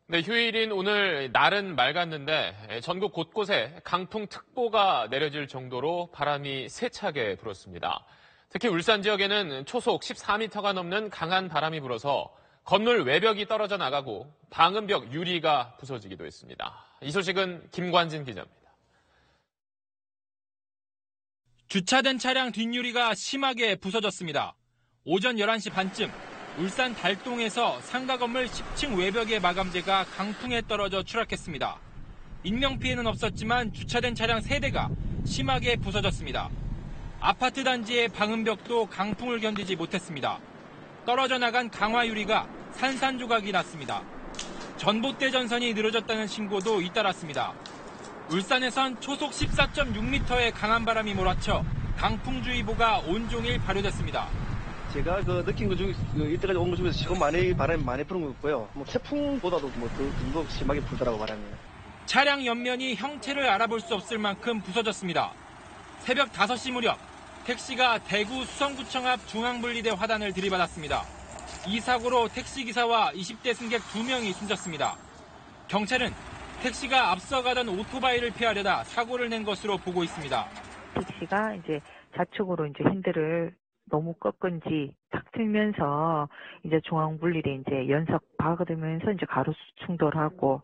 네, 휴일인 오늘 날은 맑았는데 전국 곳곳에 강풍특보가 내려질 정도로 바람이 세차게 불었습니다. 특히 울산 지역에는 초속 14m가 넘는 강한 바람이 불어서 건물 외벽이 떨어져 나가고 방음벽 유리가 부서지기도 했습니다. 이 소식은 김관진 기자입니다. 주차된 차량 뒷유리가 심하게 부서졌습니다. 오전 11시 반쯤 울산 달동에서 상가 건물 10층 외벽의 마감재가 강풍에 떨어져 추락했습니다. 인명피해는 없었지만 주차된 차량 3대가 심하게 부서졌습니다. 아파트 단지의 방음벽도 강풍을 견디지 못했습니다. 떨어져 나간 강화 유리가 산산조각이 났습니다. 전봇대 전선이 늘어졌다는 신고도 잇따랐습니다. 울산에선 초속 14.6m의 강한 바람이 몰아쳐 강풍주의보가 온종일 발효됐습니다. 제가 느낀 것 중에 이때까지 온 것 중에서 지금 바람이 많이 부는 것 같고요. 태풍보다도 더 심하게 불더라고 바람이. 차량 옆면이 형체를 알아볼 수 없을 만큼 부서졌습니다. 새벽 5시 무렵 택시가 대구 수성구청 앞 중앙분리대 화단을 들이받았습니다. 이 사고로 택시기사와 20대 승객 2명이 숨졌습니다. 경찰은 택시가 앞서가던 오토바이를 피하려다 사고를 낸 것으로 보고 있습니다. 택시가 이제 좌측으로 핸들을 너무 꺾은지 탁 틀면서 중앙분리대 연석 박아들면서 가로수 충돌하고.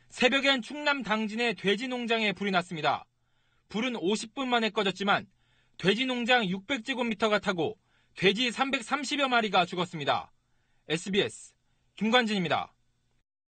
새벽엔 충남 당진의 돼지 농장에 불이 났습니다. 불은 50분 만에 꺼졌지만 돼지 농장 600제곱미터가 타고 돼지 330여 마리가 죽었습니다. SBS 김관진입니다.